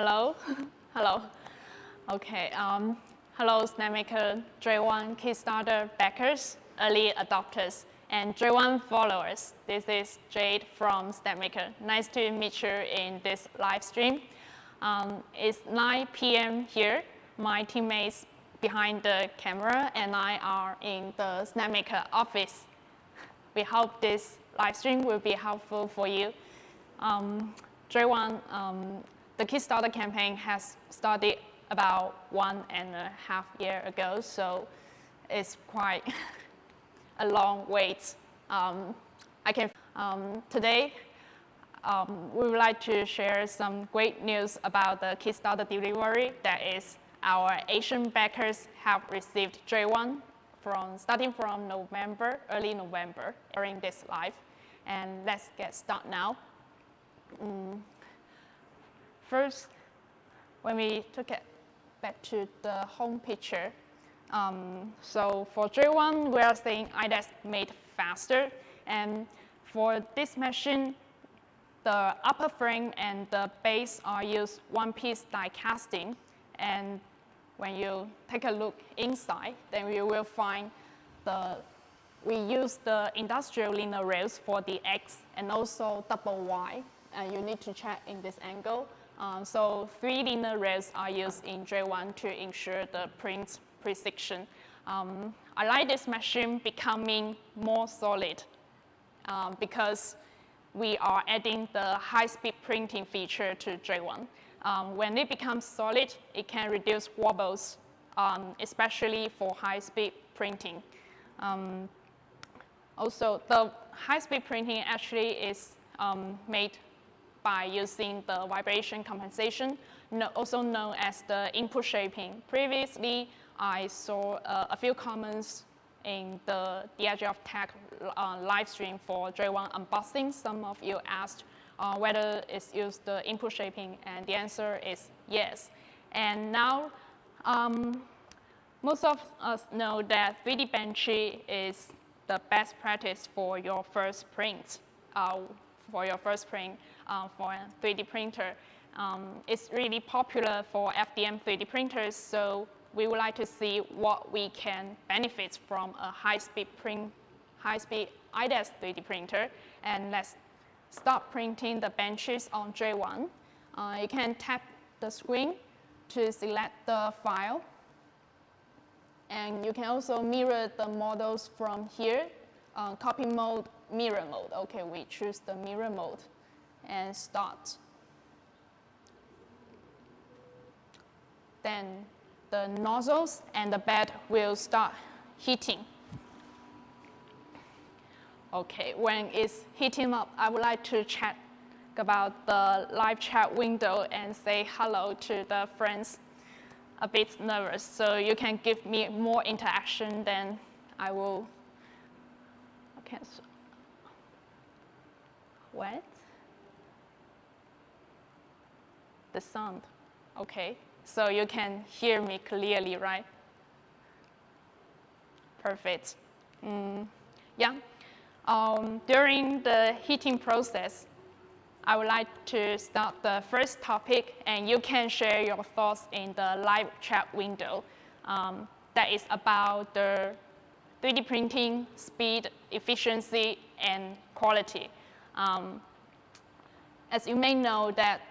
Hello? Hello. Okay, hello Snapmaker J1 Kickstarter backers, early adopters, and J1 followers. This is Jade from Snapmaker. Nice to meet you in this live stream. It's 9 p.m. here. My teammates behind the camera and I are in the Snapmaker office. We hope this live stream will be helpful for you. J1, the Kickstarter campaign has started about 1.5 years ago, so it's quite a long wait. Today, we would like to share some great news about the Kickstarter delivery. That is, our Asian backers have received J1 starting from November, early November, during this live. And let's get started now. First, when we took it back to the home picture, so for J1, we are saying IDEX made faster. And for this machine, the upper frame and the base are used one-piece die casting. And when you take a look inside, then you will find we use the industrial linear rails for the X and also double Y. And you need to check in this angle. So 3 linear rails are used in J1 to ensure the print precision. I like this machine becoming more solid because we are adding the high-speed printing feature to J1. When it becomes solid, it can reduce wobbles, especially for high-speed printing. Also, the high-speed printing actually is made by using the vibration compensation, also known as the input shaping. Previously, I saw a few comments in the Edge of Tech live stream for J1 unboxing. Some of you asked whether it's used the input shaping, and the answer is yes. And now, most of us know that 3D Benchy is the best practice for your first print. For a 3D printer. It's really popular for FDM 3D printers, so we would like to see what we can benefit from a high-speed IDEX 3D printer. And let's start printing the benches on J1. You can tap the screen to select the file. And you can also mirror the models from here. Copy mode, mirror mode. Okay, we choose the mirror mode and start. Then the nozzles and the bed will start heating. Okay, when it's heating up, I would like to chat about the live chat window and say hello to the friends. A bit nervous, so you can give me more interaction, then I will. Okay, so what? The sound. Okay, so you can hear me clearly, right? Perfect. Yeah. During the heating process, I would like to start the first topic, and you can share your thoughts in the live chat window. That is about the 3D printing, speed, efficiency, and quality. As you may know that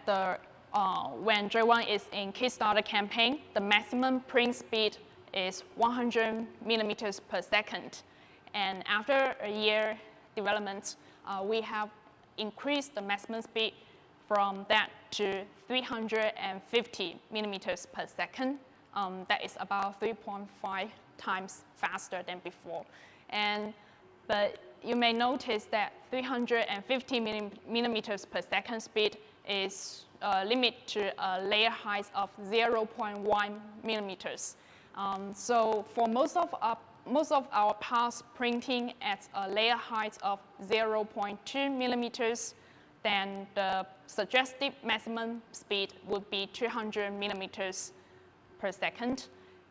when J1 is in Kickstarter campaign, the maximum print speed is 100 millimeters per second. And after a year development, we have increased the maximum speed from that to 350 millimeters per second. That is about 3.5 times faster than before. But you may notice that 350 millimeters per second speed is limited to a layer height of 0.1 millimeters. So for most of our past printing at a layer height of 0.2 millimeters, then the suggested maximum speed would be 200 millimeters per second.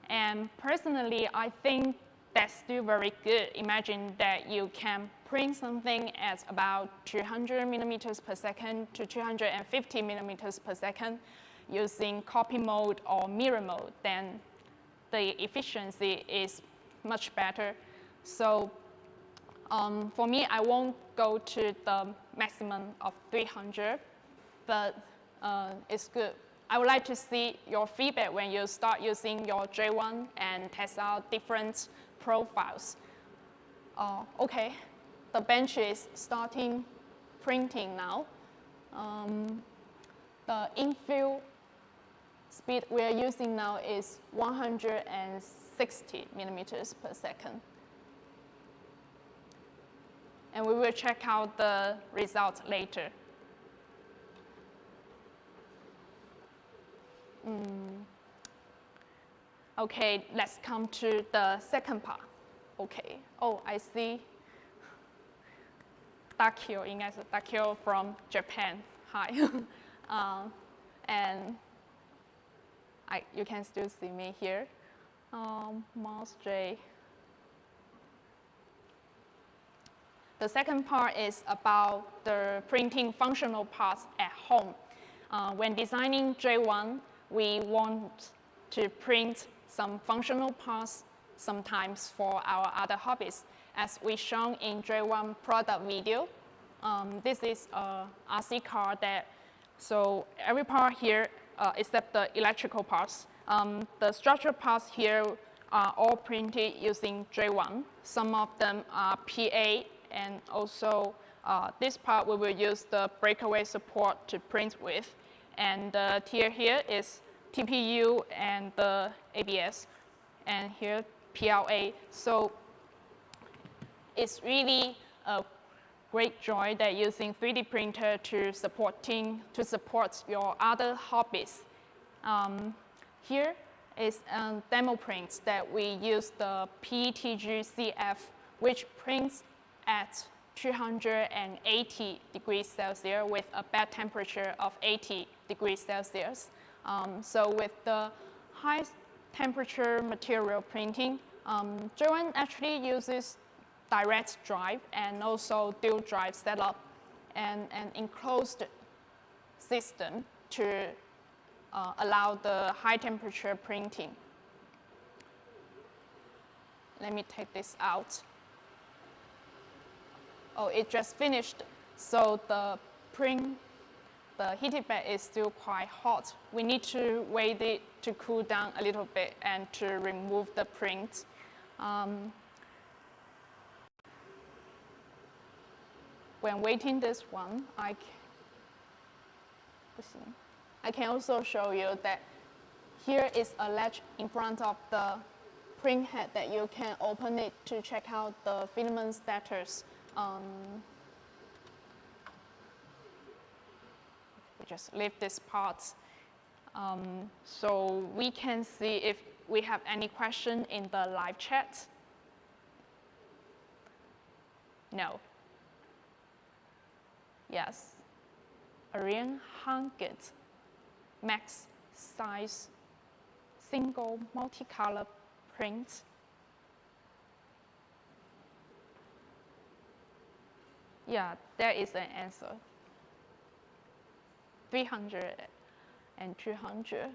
And personally, I think that's still very good. Imagine that you can print something at about 200 millimeters per second to 250 millimeters per second. using copy mode or mirror mode, then the efficiency is much better. So for me, I won't go to the maximum of 300, but it's good. I would like to see your feedback when you start using your J1 and test out different profiles. Okay, the bench is starting printing now. The infill speed we are using now is 160 millimeters per second. And we will check out the results later. Okay, let's come to the second part. Okay, oh, I see Takio, 应该是 Takio from Japan. Hi. And you can still see me here. Mouse J. The second part is about the printing functional parts at home. When designing J1, we want to print some functional parts sometimes for our other hobbies. As we shown in J1 product video, this is a RC car so every part here except the electrical parts, the structural parts here are all printed using J1. Some of them are PA, and also this part we will use the breakaway support to print with. And the tier here is TPU and the ABS, and here PLA. So it's really a great joy that using 3D printer to support your other hobbies. Here is a demo print that we use the PETG-CF, which prints at 280 degrees Celsius with a bed temperature of 80 degrees Celsius. So with the high temperature material printing, J1 actually uses direct drive and also dual drive setup and an enclosed system to allow the high temperature printing. Let me take this out. Oh, it just finished. So the heated bed is still quite hot. We need to wait it to cool down a little bit and to remove the print. When waiting this one, I can also show you that here is a latch in front of the print head that you can open it to check out the filament status. We just leave this part so we can see if we have any question in the live chat. No. Yes. Ariane Hungit, max size, single multicolor print. Yeah, there is an answer. 300 and 200.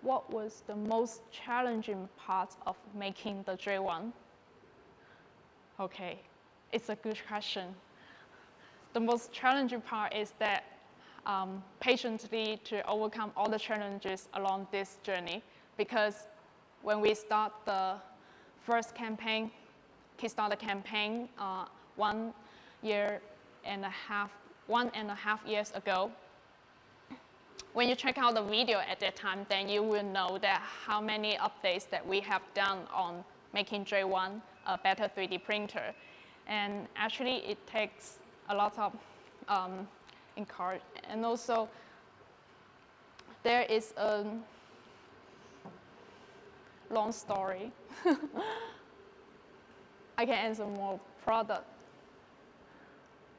What was the most challenging part of making the J1? Okay, it's a good question. The most challenging part is that patiently to overcome all the challenges along this journey, because when we start the first campaign, Kickstarter campaign 1.5 years ago, when you check out the video at that time, then you will know that how many updates that we have done on making J1 a better 3D printer. And actually it takes a lot of encouragement. And also there is a long story. I can answer more product.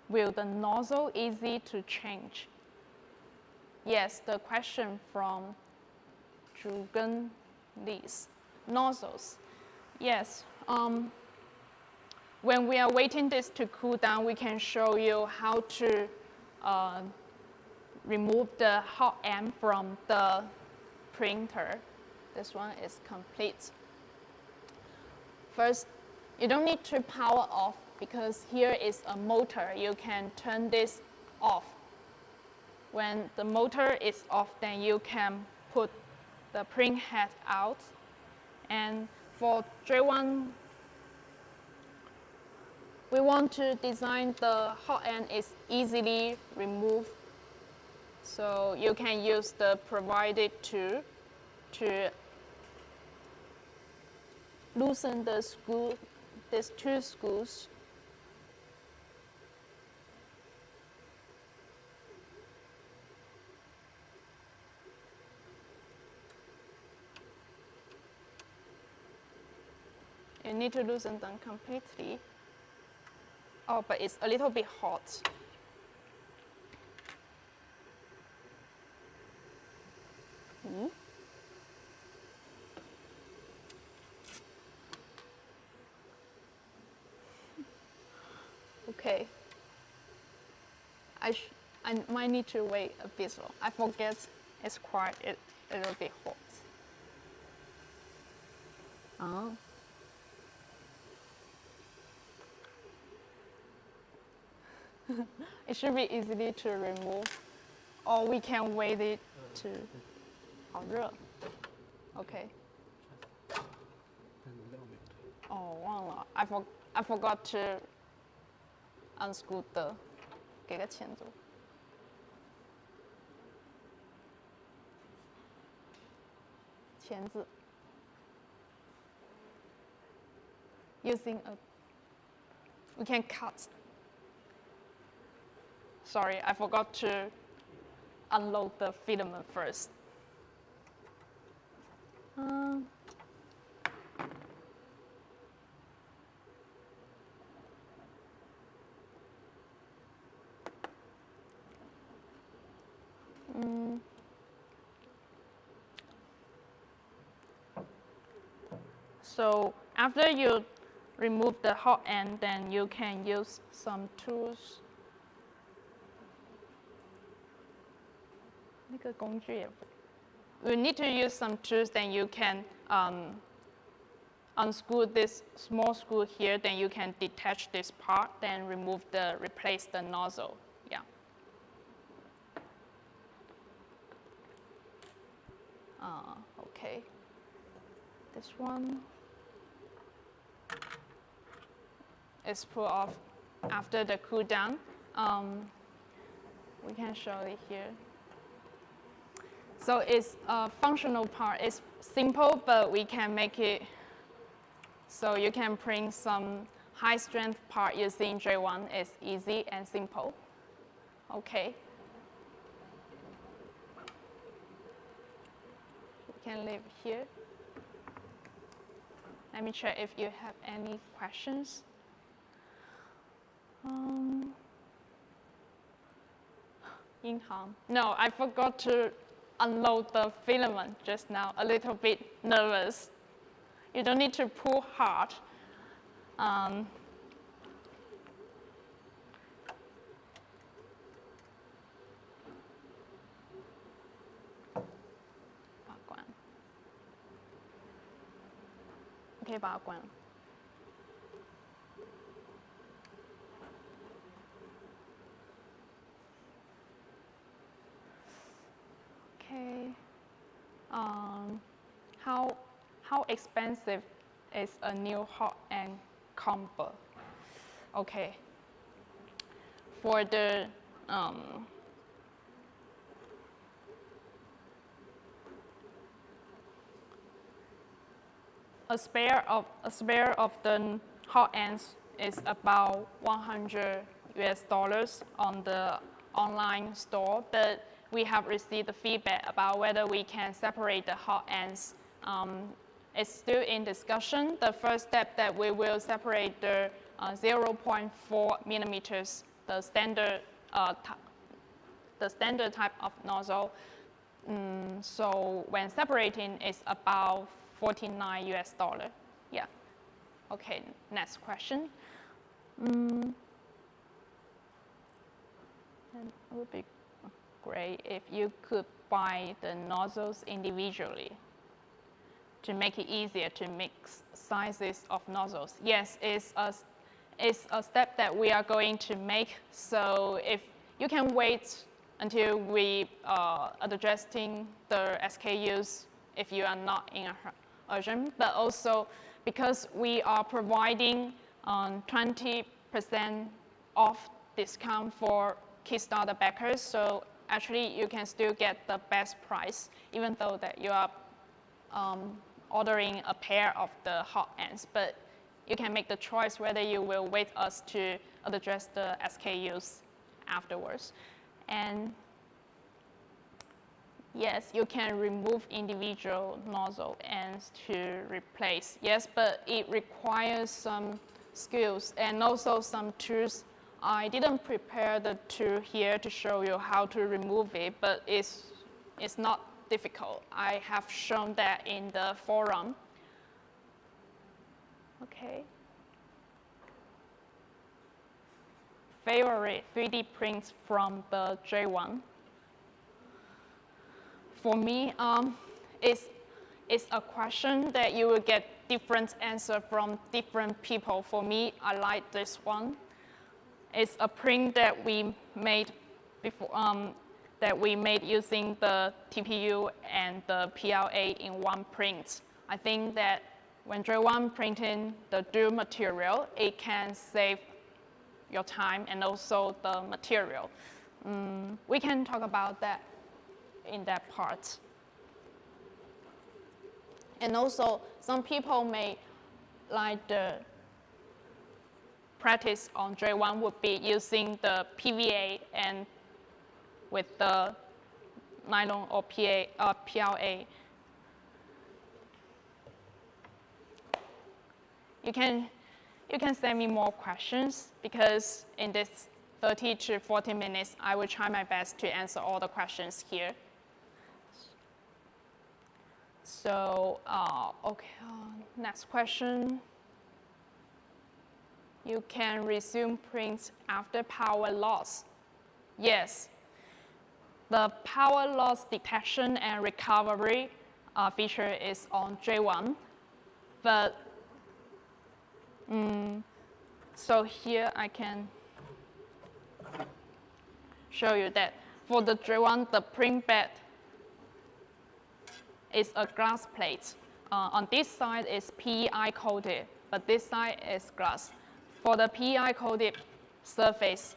Will the nozzle easy to change? Yes, the question from Jugen Lees. Nozzles. Yes. When we are waiting this to cool down, we can show you how to remove the hot end from the printer. This one is complete. First, you don't need to power off because here is a motor. You can turn this off. When the motor is off, then you can put the print head out. And for J1, we want to design the hot end is easily removed. So you can use the provided tool to loosen the screw, these two screws. You need to loosen them completely. Oh, but it's a little bit hot. Okay. I might need to wait a bit long. I forget it's quite a little bit hot. Oh. It should be easy to remove, or we can wait it to 好热 Okay. 哦，忘了 I forgot to unscrew the 给个钳子。钳子 using a we can cut. Sorry, I forgot to unload the filament first. So after you remove the hot end, then you can use some tools. 那个工具也不 You need to use some tools, then you can unscrew this small screw here, then you can detach this part, then replace the nozzle. Yeah. Okay. This one is pulled off after the cool down. We can show it here. So it's a functional part. It's simple, but we can make it so you can print some high strength part using J1. It's easy and simple. Okay. We can leave here. Let me check if you have any questions. No, I forgot to unload the filament just now. A little bit nervous. You don't need to pull hard. Okay, 把它关了。Okay. How expensive is a new hot end combo? Okay. For the a spare of the hot ends is about $100 on the online store, but we have received the feedback about whether we can separate the hot ends. It's still in discussion. The first step that we will separate the 0.4 millimeters, the standard type of nozzle. So when separating, it's about $49. Yeah. Okay. Next question. And it will be great if you could buy the nozzles individually to make it easier to mix sizes of nozzles. Yes, it's a step that we are going to make. So if you can wait until we are adjusting the SKUs if you are not in a urgent, but also because we are providing 20% off discount for Kickstarter backers, so actually you can still get the best price, even though that you are ordering a pair of the hot ends, but you can make the choice whether you will wait us to address the SKUs afterwards. And yes, you can remove individual nozzle ends to replace. Yes, but it requires some skills and also some tools. I didn't prepare the tool here to show you how to remove it, but it's not difficult. I have shown that in the forum. Okay. Favorite 3D prints from the J1. For me, it's a question that you will get different answer from different people. For me, I like this one. It's a print that we made before, using the TPU and the PLA in one print. I think that when J1 printing the dual material, it can save your time and also the material. We can talk about that in that part. And also, some people may like the practice on J1 would be using the PVA and with the nylon or PLA. You can send me more questions because in this 30 to 40 minutes, I will try my best to answer all the questions here. So, okay, next question. You can resume prints after power loss. Yes, the power loss detection and recovery feature is on J1, but so here I can show you that for the J1, the print bed is a glass plate. On this side is PEI coated, but this side is glass. For the PEI coated surface,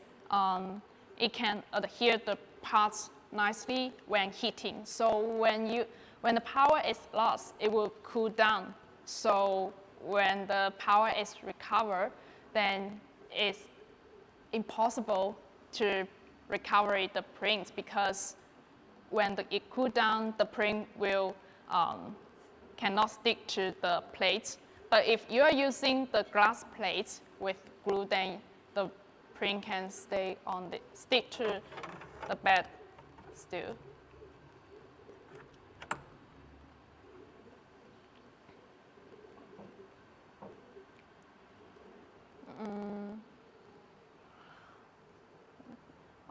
it can adhere the parts nicely when heating. So when the power is lost, it will cool down. So when the power is recovered, then it's impossible to recover the print because when it cools down, the print will cannot stick to the plate. But if you are using the glass plate with glue, then the print can stick to the bed still.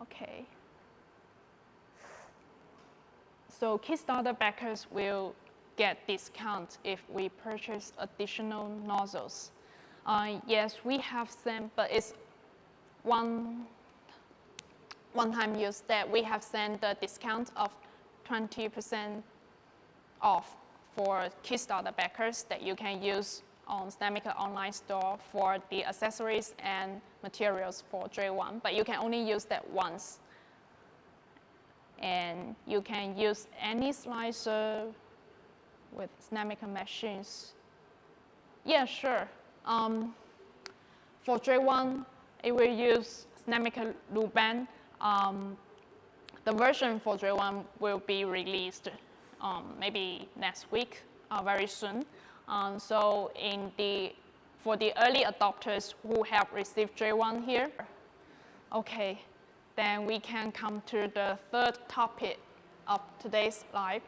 Okay. So Kickstarter backers will get discount if we purchase additional nozzles. Yes, we have sent, but it's one-time use that we have sent the discount of 20% off for Kickstarter backers that you can use on Snapmaker online store for the accessories and materials for J1, but you can only use that once. And you can use any slicer with Snapmaker machines. Yeah, sure. For J1, it will use Snapmaker Luban. The version for J1 will be released maybe next week, very soon. So for the early adopters who have received J1 here, okay, then we can come to the third topic of today's live.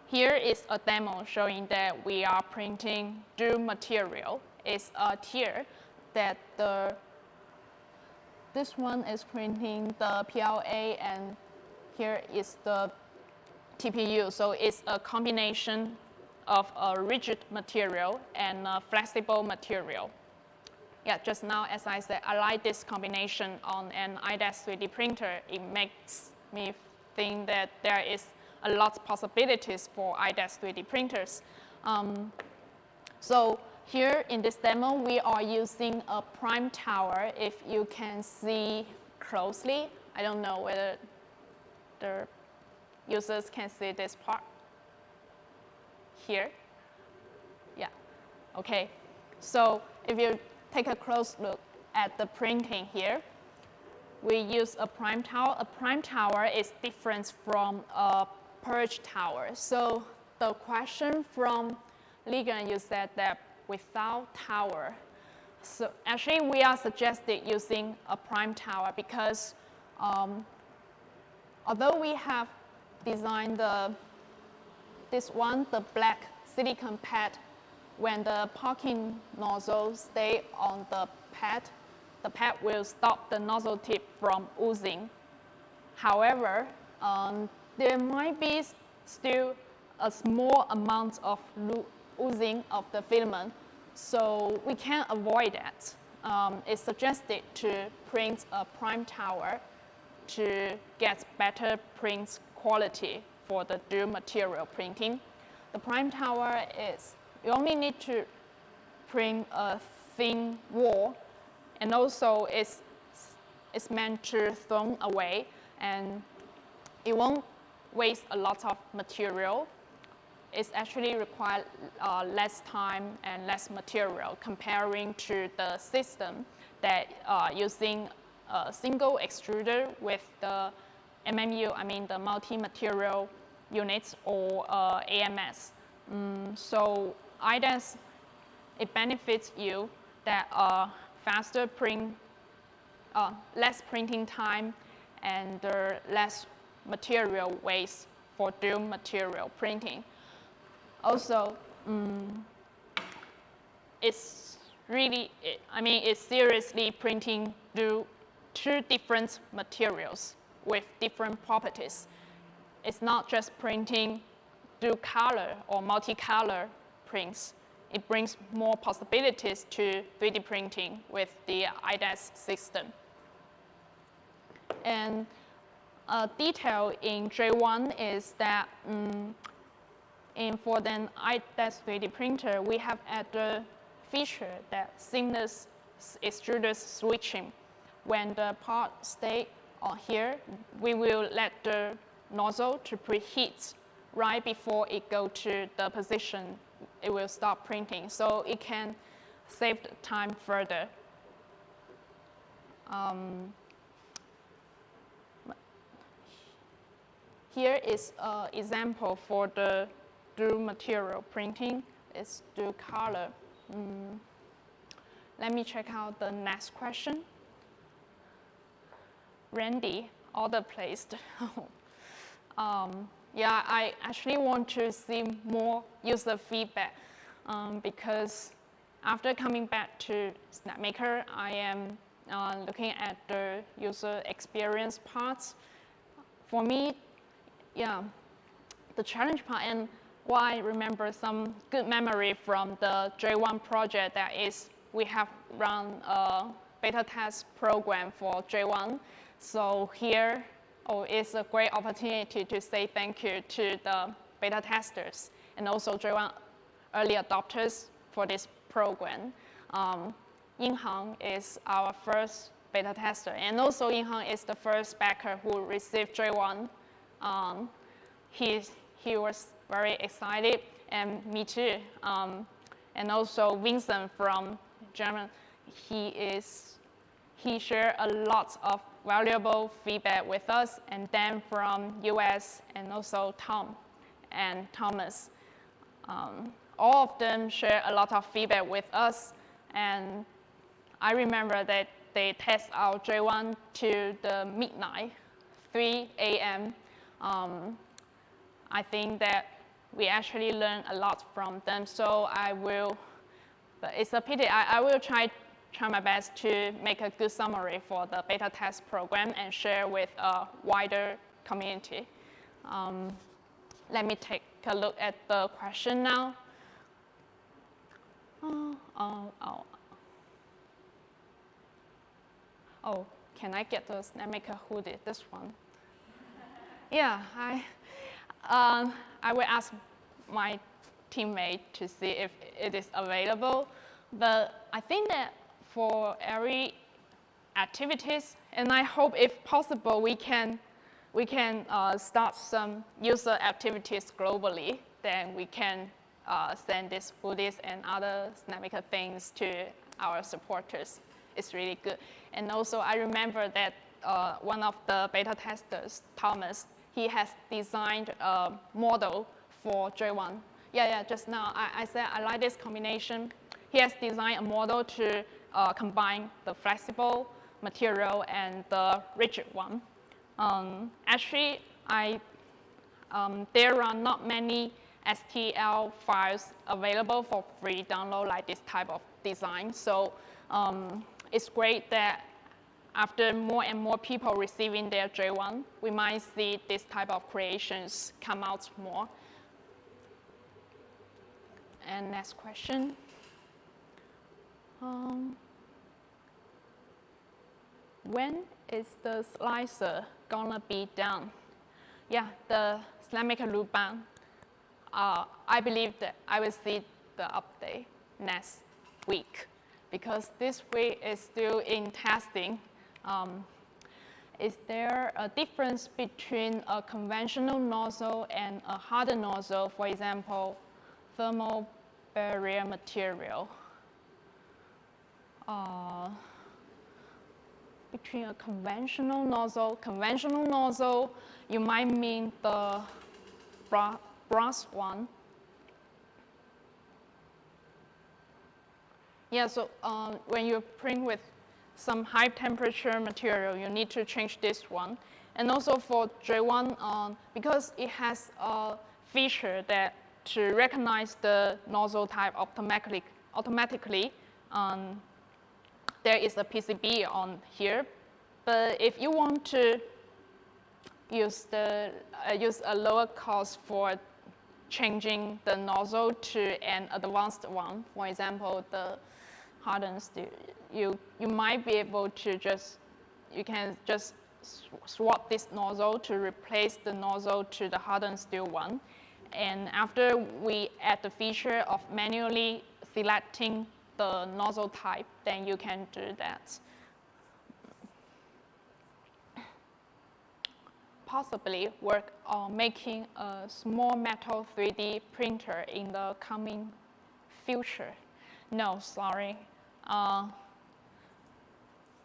Here is a demo showing that we are printing dual material. It's a tier that the this one is printing the PLA, and here is the TPU. So it's a combination of a rigid material and a flexible material. Yeah, just now, as I said, I like this combination on an IDEX 3D printer. It makes me think that there is a lot of possibilities for IDEX 3D printers. So here in this demo, we are using a prime tower. If you can see closely, I don't know whether the users can see this part here. Yeah, okay. So if you take a close look at the printing here, we use a prime tower. A prime tower is different from a purge tower. So the question from Ligon, you said that without tower. So actually we are suggesting using a prime tower because although we have designed this one, the black silicone pad, when the parking nozzle stays on the pad will stop the nozzle tip from oozing. However, there might be still a small amount of oozing of the filament, so we can avoid that. It's suggested to print a prime tower to get better print quality for the dual material printing. The prime tower is, you only need to print a thin wall, and also it's meant to throw away, and it won't waste a lot of material. It's actually require less time and less material comparing to the system that using a single extruder with the MMU, I mean the multi-material units, or AMS. So IDEX, it benefits you that faster print, less printing time, and less material waste for dual material printing. Also, it's really, it's seriously printing two different materials with different properties. It's not just printing dual color or multicolor prints. It brings more possibilities to 3D printing with the IDEX system. And a detail in J1 is that for the IDEX 3D printer, we have added a feature that seamless extruder switching. When the part stays on here, we will let the nozzle to preheat right before it goes to the position it will stop printing, so it can save the time further. Here is an example for the dual material printing. It's dual color. Let me check out the next question. Randy, order placed. Yeah, I actually want to see more user feedback because after coming back to Snapmaker, I am looking at the user experience parts. For me, yeah, the challenge part, and why I remember some good memory from the J1 project, that is we have run a beta test program for J1. So here, it's a great opportunity to say thank you to the beta testers and also J1 early adopters for this program. Yinghang is our first beta tester, and also Yinghang is the first backer who received J1. He was very excited, and me too. And also Vincent from Germany, he shared a lot of valuable feedback with us, and then from US, and also Tom and Thomas. All of them share a lot of feedback with us, and I remember that they test out J1 to the midnight, 3 a.m. I think that we actually learned a lot from them, so but it's a pity. I will try try my best to make a good summary for the beta test program and share with a wider community. Let me take a look at the question now. Oh, can I get the Snapmaker hoodie? This one. Yeah, I will ask my teammate to see if it is available. But I think that for every activities, and I hope if possible we can start some user activities globally, then we can send these hoodies and other Snapmaker things to our supporters. It's really good. And also I remember that one of the beta testers, Thomas, he has designed a model for J1. Yeah, just now I said I like this combination. He has designed a model to combine the flexible material and the rigid one. Actually, there are not many STL files available for free download like this type of design. So it's great that after more and more people receiving their J1, we might see this type of creations come out more. And next question. When is the slicer gonna be done? Yeah, the Snapmaker Luban. I believe that I will see the update next week because this week is still in testing. Is there a difference between a conventional nozzle and a hardened nozzle, for example, thermal barrier material? Between a conventional nozzle, you might mean the brass one. Yeah, so when you print with some high temperature material, you need to change this one. And also for J1, because it has a feature that to recognize the nozzle type automatically, there is a PCB on here. But if you want to use a lower cost for changing the nozzle to an advanced one, for example, the hardened steel, you might be able to you can just swap this nozzle to replace the nozzle to the hardened steel one. And after we add the feature of manually selecting the nozzle type, then you can do that. Possibly work on making a small metal 3D printer in the coming future. No, sorry.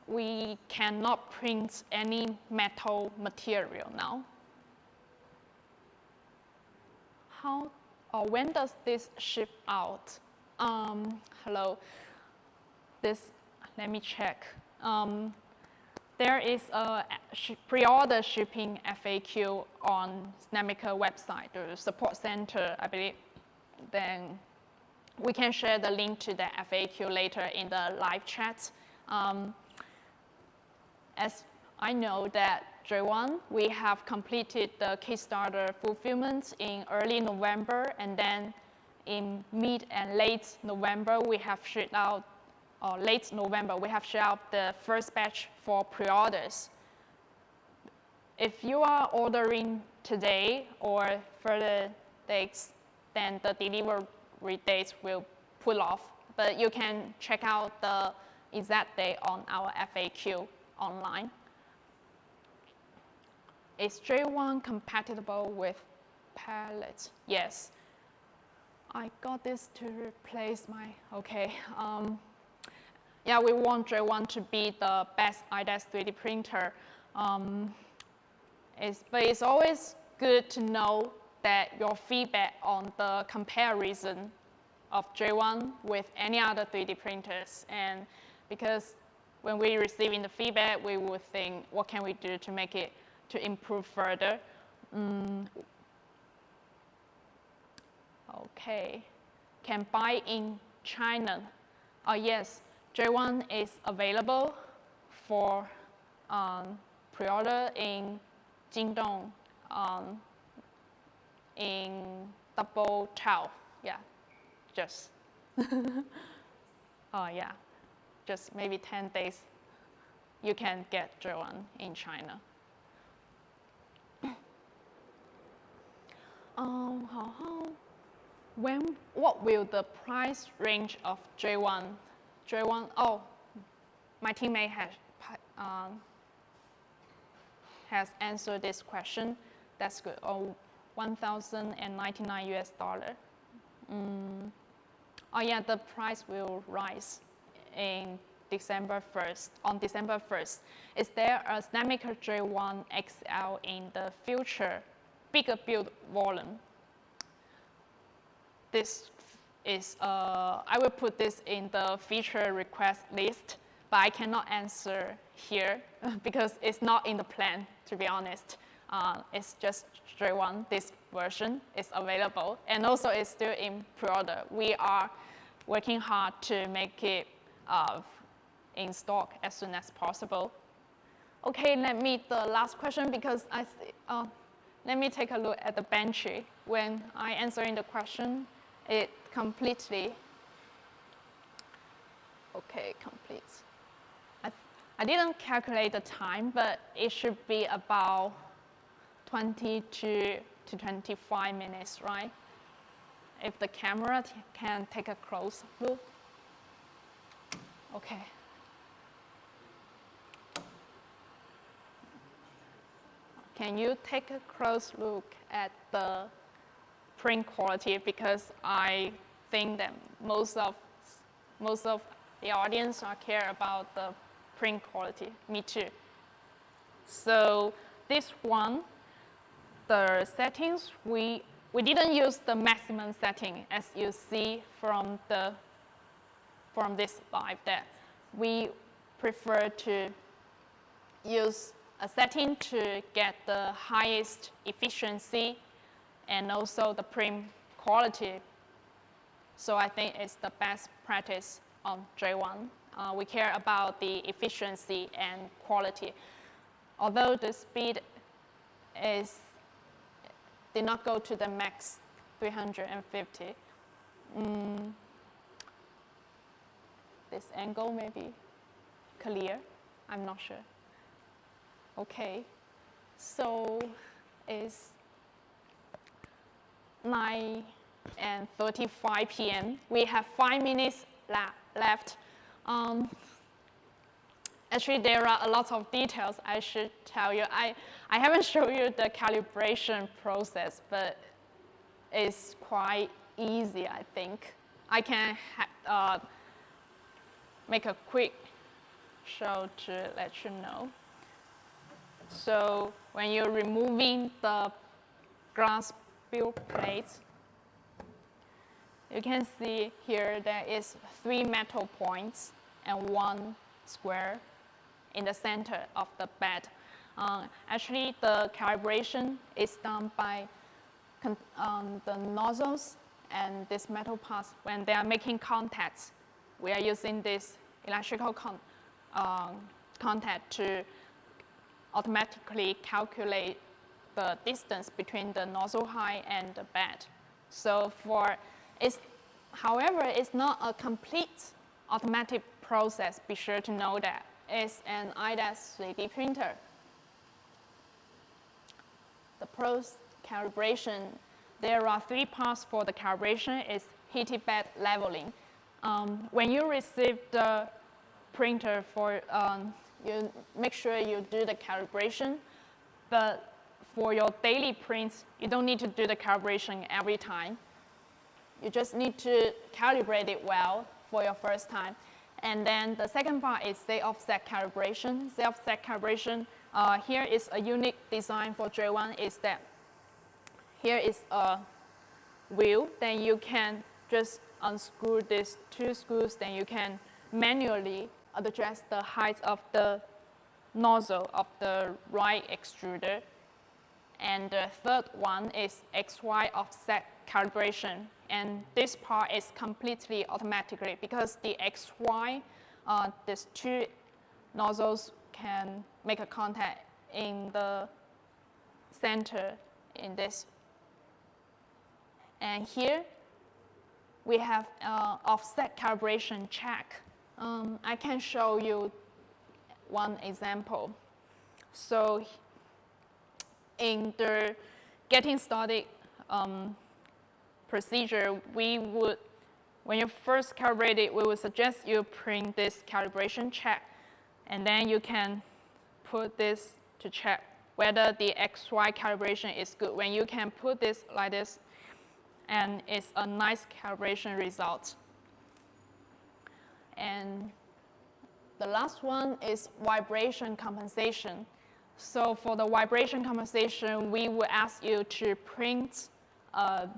We cannot print any metal material now. When does this ship out? Hello. Let me check. There is a pre-order shipping FAQ on Snapmaker website, the support center, I believe. Then we can share the link to the FAQ later in the live chat. As I know that J1, we have completed the Kickstarter fulfillment in early November, and then in mid and late November, we have shipped out, late November, we have shipped out the first batch for pre-orders. If you are ordering today or further dates, then the delivery dates will pull off. But you can check out the exact date on our FAQ online. Is J1 compatible with pallets? Yes. I got this to replace my, okay. Yeah, we want J1 to be the best IDEX 3D printer. But it's always good to know that your feedback on the comparison of J1 with any other 3D printers. And because when we receiving the feedback, we would think, what can we do to make it, to improve further? Okay, can buy in China. Yes, J1 is available for pre-order in Jingdong in double 12. Yeah, just yeah, just maybe 10 days. You can get J1 in China. What will the price range of J1? Oh, my teammate has answered this question. That's good. Oh, $1,099 US. Oh yeah, the price will rise in December 1st. On December 1st, is there a Snapmaker J1 XL in the future bigger build volume? This is, I will put this in the feature request list, but I cannot answer here because it's not in the plan, to be honest. It's just J1, this version is available, and also it's still in pre-order. We are working hard to make it in stock as soon as possible. Okay, the last question, because let me take a look at the Benchy. When I answering the question, it completely, okay, completes. I didn't calculate the time, but it should be about 20 to 25 minutes, right? If the camera can take a close look. Okay. Can you take a close look at the print quality? Because I think that most of the audience care about the print quality. Me too. So this one, the settings, we didn't use the maximum setting as you see from this slide. That we prefer to use a setting to get the highest efficiency and also the print quality. So I think it's the best practice on J1. We care about the efficiency and quality. Although the speed did not go to the max 350. This angle may be clear, I'm not sure. Okay, so it's 9:35 p.m. We have 5 minutes left. Actually, there are a lot of details I should tell you. I haven't shown you the calibration process, but it's quite easy, I think. I can make a quick show to let you know. So when you're removing the glass build plates, you can see here there is 3 metal points and 1 square in the center of the bed. Actually, the calibration is done by the nozzles and this metal parts. When they are making contacts, we are using this electrical contact to automatically calculate the distance between the nozzle height and the bed. So however, it's not a complete automatic process. Be sure to know that. It's an IDEX 3D printer. The calibration, there are 3 parts for the calibration. It's heated bed leveling. When you receive the printer you make sure you do the calibration, but for your daily prints, you don't need to do the calibration every time. You just need to calibrate it well for your first time. And then the second part is Z-offset calibration. Z-offset calibration, here is a unique design for J1, is that here is a wheel, then you can just unscrew these 2 screws, then you can manually adjust the height of the nozzle of the right extruder. And the third one is XY offset calibration. And this part is completely automatically because the XY these two nozzles can make a contact in the center in this. And here we have offset calibration check. I can show you one example. So in the getting started procedure, when you first calibrate it, we would suggest you print this calibration check, and then you can put this to check whether the XY calibration is good. When you can put this like this, and it's a nice calibration result. And the last one is vibration compensation. So for the vibration compensation, we will ask you to print a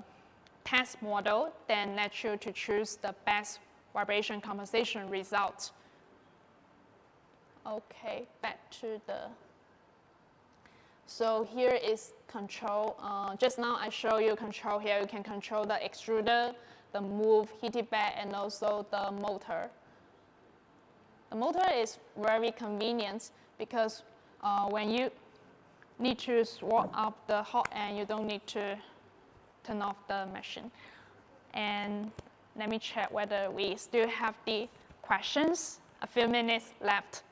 test model, then let you to choose the best vibration compensation result. Okay, back to the. So here is control. Just now I show you control here. You can control the extruder, the move, heated bed, and also the motor. The motor is very convenient because when you need to swap up the hot end, you don't need to turn off the machine. And let me check whether we still have the questions. A few minutes left.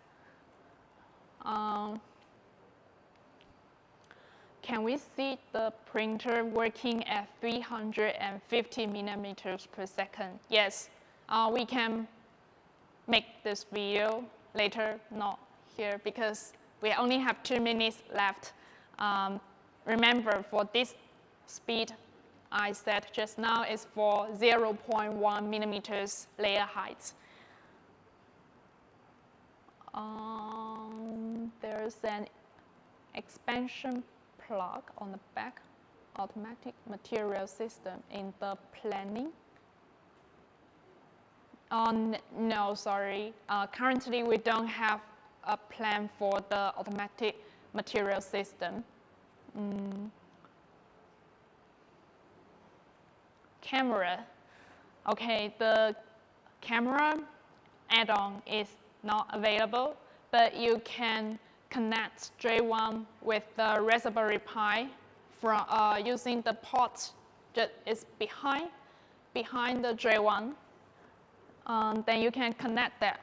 Can we see the printer working at 350 millimeters per second? Yes, we can make this video later, not here, because we only have 2 minutes left. Remember, for this speed I said just now is for 0.1 millimeters layer height. There's an expansion plug on the back, automatic material system in the planning. No, sorry. Currently, we don't have a plan for the automatic material system. Camera. Okay, the camera add-on is not available, but you can connect J1 with the Raspberry Pi from using the port that is behind the J1. Then you can connect that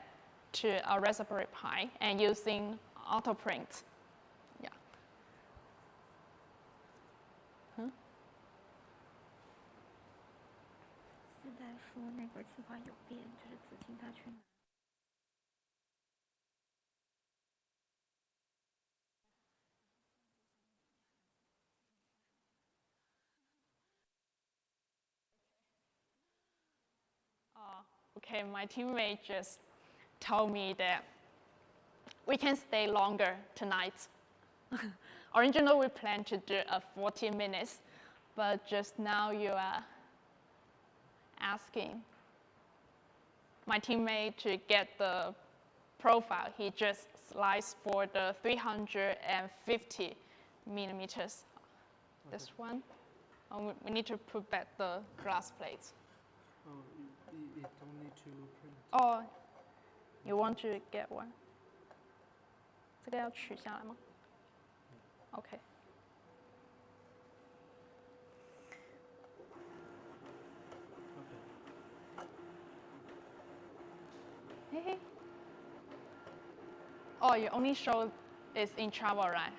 to a Raspberry Pi and using AutoPrint. Yeah. Huh? 现在说那个计划有变，就是子晴他去拿。Okay, my teammate just told me that we can stay longer tonight. Originally, we planned to do a 40 minutes, but just now you are asking my teammate to get the profile. He just sliced for the 350 millimeters. Okay. This one. We need to put back the glass plates. Oh, you don't need to print. Oh, you want to get one? 这个要取下来吗 ？Okay. Hey. Oh, you only show it's in travel, right?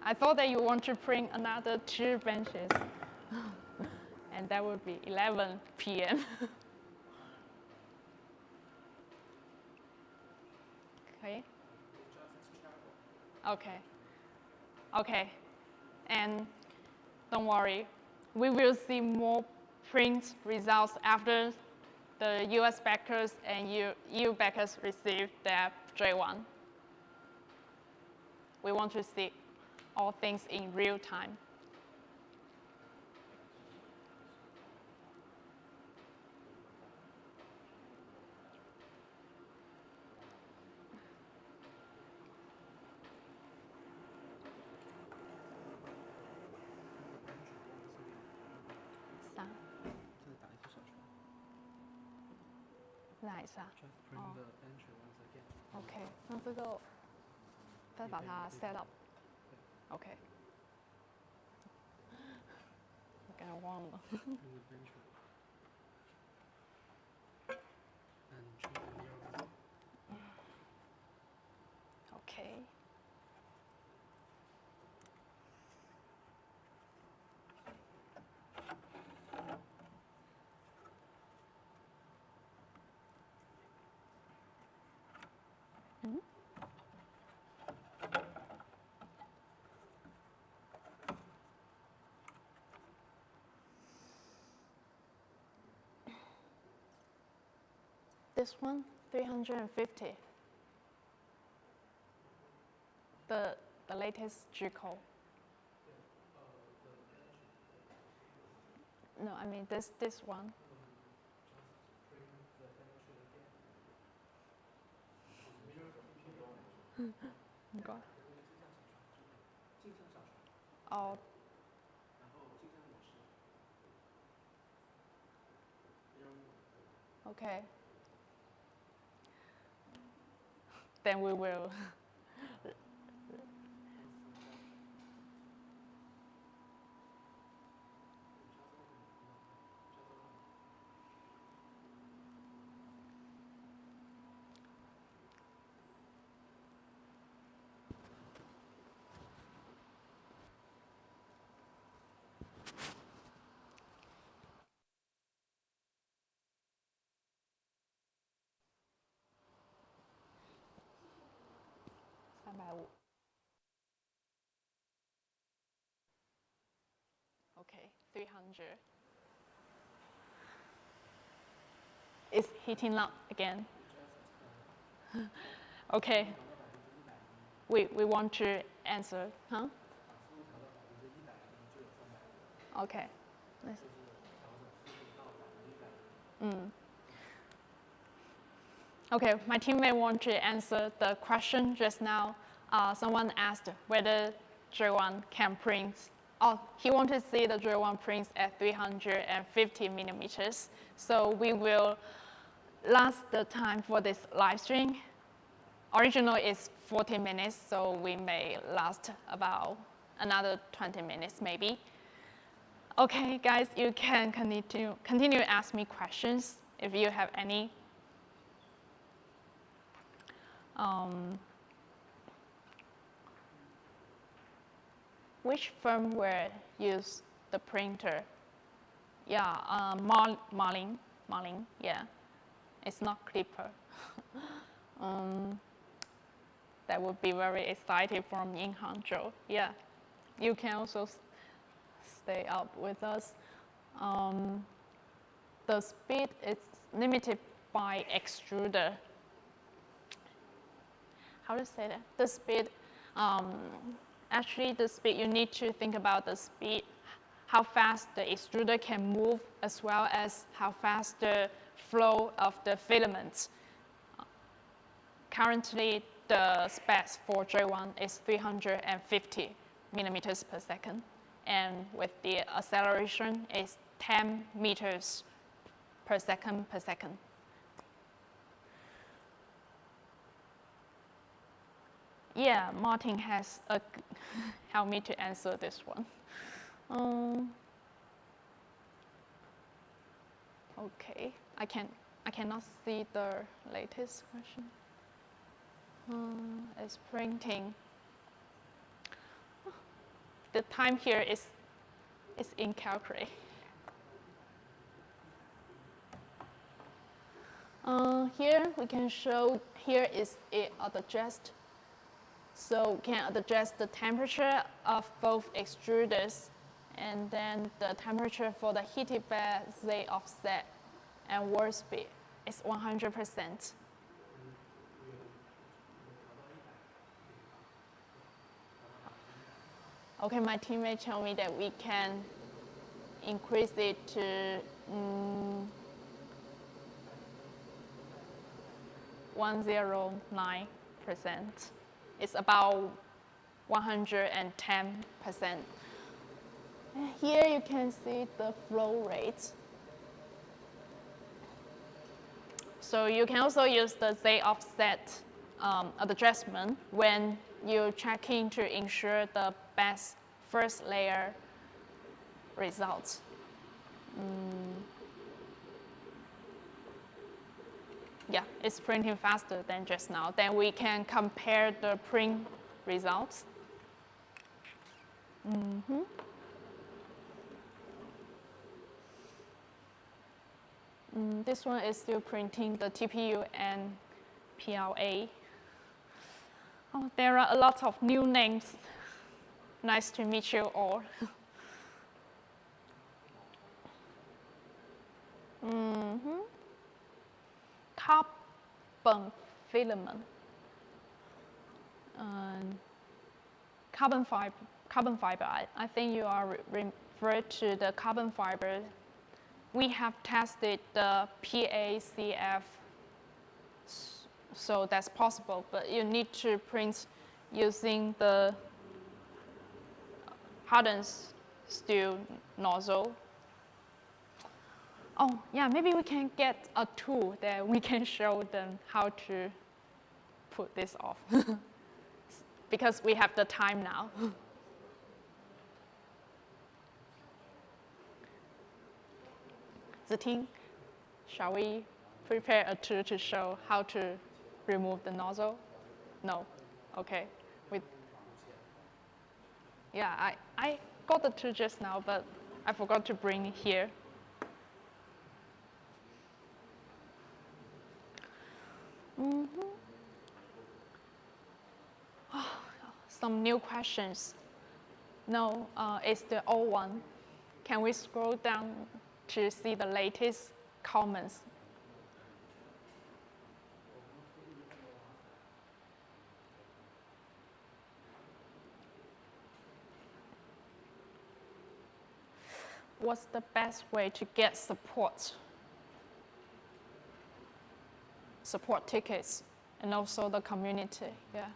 I thought that you want to print another 2 benches. And that would be 11 p.m. Okay. Okay. Okay. And don't worry, we will see more print results after the US backers and EU backers receive their J1. We want to see all things in real time. 哪一下？ Just print the entry once again. OK， 那这个再把它 set up。OK， 我刚刚忘了。Print the entry. And choose the mirror. OK。This one, 350. The latest G code. No, I mean this one. God. Oh. Okay. Then we will. Okay, 300. It's heating up again. Okay. We want to answer, huh? Okay. Okay, my teammate want to answer the question just now. Someone asked whether J1 can print. Oh, he wanted to see the J1 prints at 350 millimeters. So we will last the time for this live stream. Original is 40 minutes, so we may last about another 20 minutes maybe. Okay, guys, you can continue to ask me questions if you have any. Which firmware use the printer? Yeah, Marlin, yeah. It's not Clipper. That would be very exciting from in Hangzhou. Yeah, you can also stay up with us. The speed is limited by extruder. How to say that? The speed, actually the speed, you need to think about the speed, how fast the extruder can move, as well as how fast the flow of the filaments. Currently, the specs for J1 is 350 millimeters per second, and with the acceleration is 10 meters per second. Yeah, Martin has helped me to answer this one. Okay, I cannot see the latest question. It's printing. The time here is incalculable. Here we can show, here is it adjust. So we can adjust the temperature of both extruders, and then the temperature for the heated bed, they offset, and warp speed is 100%. Okay, my teammate told me that we can increase it to 109%. It's about 110%. Here you can see the flow rate. So you can also use the Z offset adjustment when you're checking to ensure the best first layer results. Yeah, it's printing faster than just now. Then we can compare the print results. This one is still printing the TPU and PLA. Oh, there are a lot of new names. Nice to meet you all. Carbon filament. Carbon fiber. I think you are referred to the carbon fiber. We have tested the PACF, so that's possible, but you need to print using the hardened steel nozzle. Oh, yeah, maybe we can get a tool that we can show them how to put this off because we have the time now. The team, shall we prepare a tool to show how to remove the nozzle? No, okay. Yeah, I got the tool just now, but I forgot to bring it here. Some new questions. No, it's the old one. Can we scroll down to see the latest comments? What's the best way to get support? Support tickets and also the community, yeah.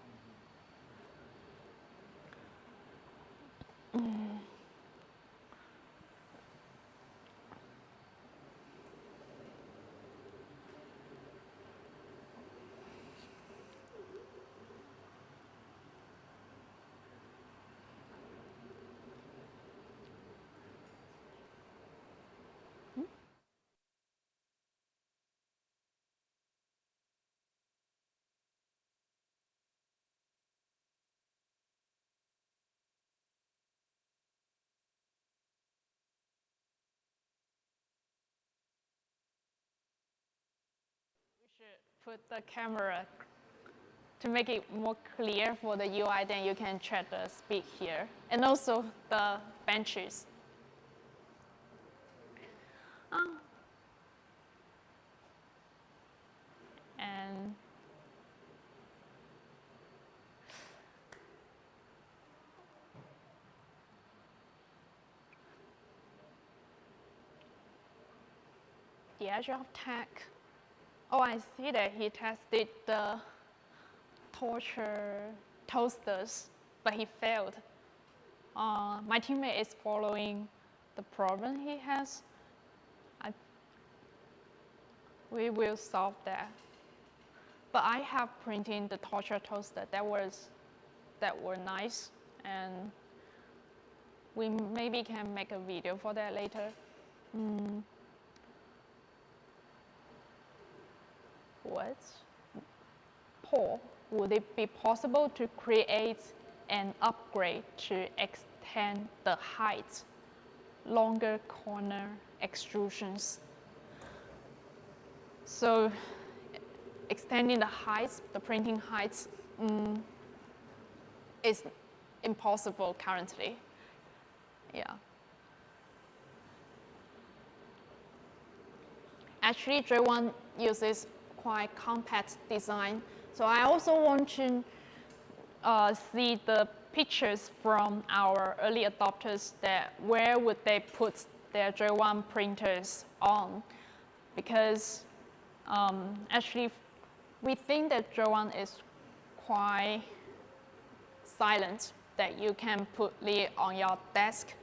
Should put the camera to make it more clear for the UI, then you can check the speed here. And also the benches. And the edge of tech. Oh, I see that he tested the torture toasters, but he failed. My teammate is following the problem he has. We will solve that. But I have printed the torture toaster that were nice, and we maybe can make a video for that later. What? Paul, would it be possible to create an upgrade to extend the height, longer corner extrusions? So extending the heights, the printing heights, is impossible currently. Yeah. Actually, J1 uses quite compact design. So I also want to see the pictures from our early adopters, that where would they put their J1 printers on, because actually we think that J1 is quite silent, that you can put it on your desk,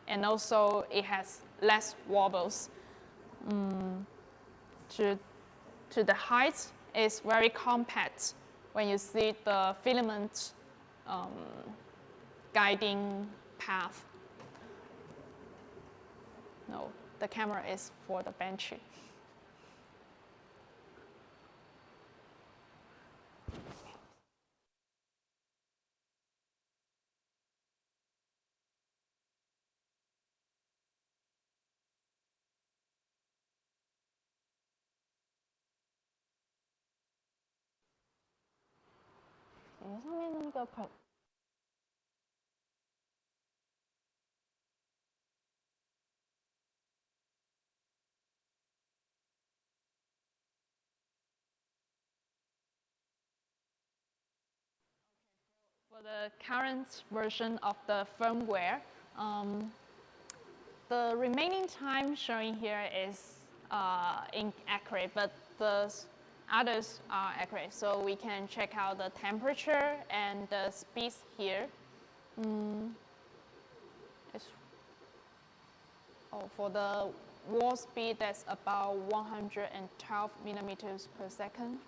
and also it has less wobbles. to the height is very compact when you see the filament guiding path. No, the camera is for the bench. For the current version of the firmware, the remaining time showing here is inaccurate, but the others are accurate. So we can check out the temperature and the speeds here. For the wall speed, that's about 112 millimeters per second.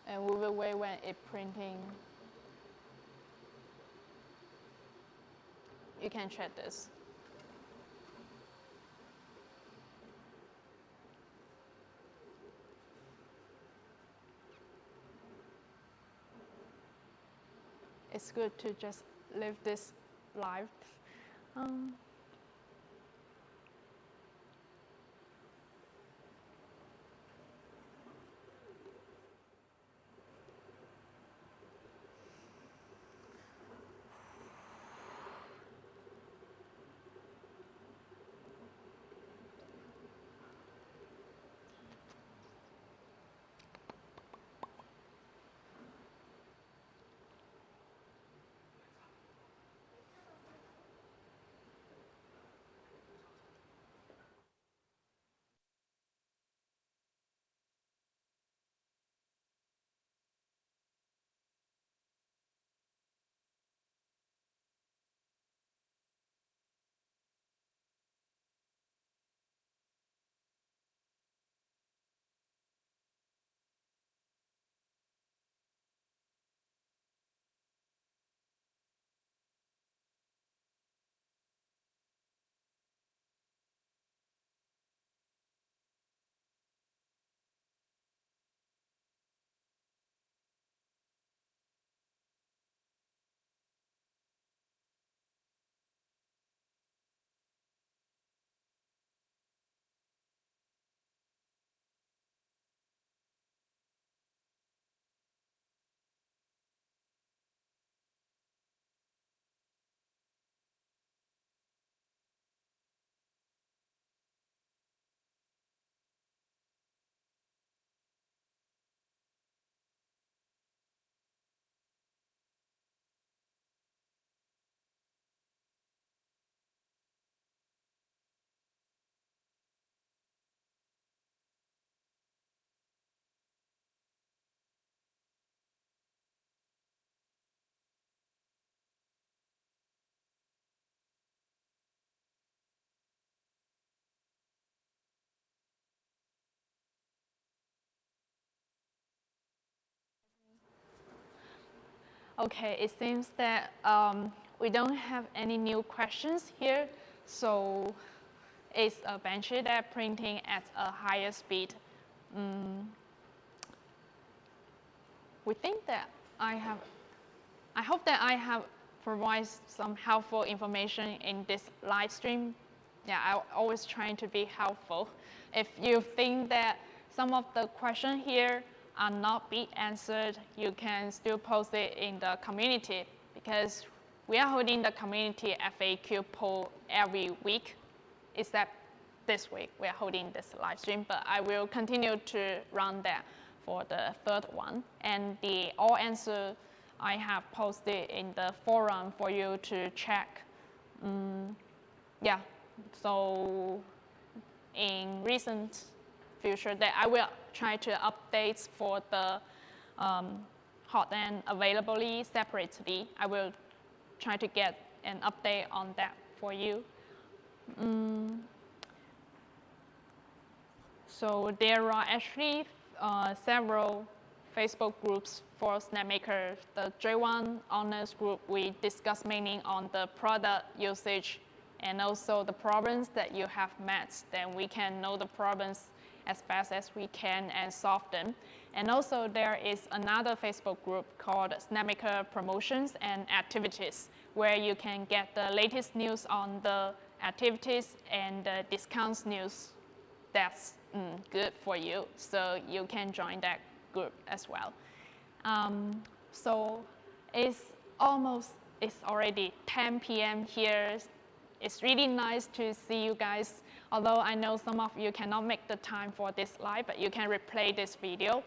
And we will wait when it's printing. You can check this. It's good to just leave this live. Okay, it seems that we don't have any new questions here, so it's a bench that printing at a higher speed. We think that I hope that I have provided some helpful information in this live stream. Yeah, I'm always trying to be helpful. If you think that some of the questions here are not being answered, you can still post it in the community, because we are holding the community FAQ poll every week, except this week we are holding this live stream, but I will continue to run that for the third one. And the all answer I have posted in the forum for you to check. Yeah, so in recent future that I will try to update for the hot and availability separately. I will try to get an update on that for you. So there are actually several Facebook groups for Snapmaker. The J1 Honors group, we discuss mainly on the product usage and also the problems that you have met. Then we can know the problems as fast as we can and solve them. And also there is another Facebook group called Snapmaker Promotions and Activities, where you can get the latest news on the activities and the discounts news that's good for you. So you can join that group as well. So it's already 10 p.m. here. It's really nice to see you guys. Although I know some of you cannot make the time for this live, but you can replay this video.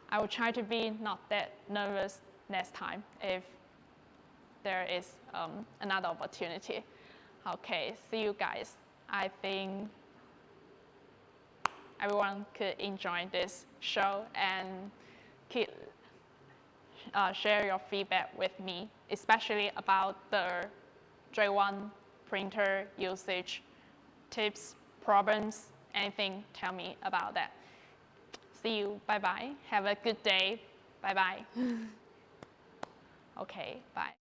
I will try to be not that nervous next time if there is another opportunity. Okay, see you guys. I think everyone could enjoy this show and share your feedback with me, especially about the J1 printer usage, tips, problems, anything, tell me about that. See you, bye-bye. Have a good day, bye-bye. Okay, bye.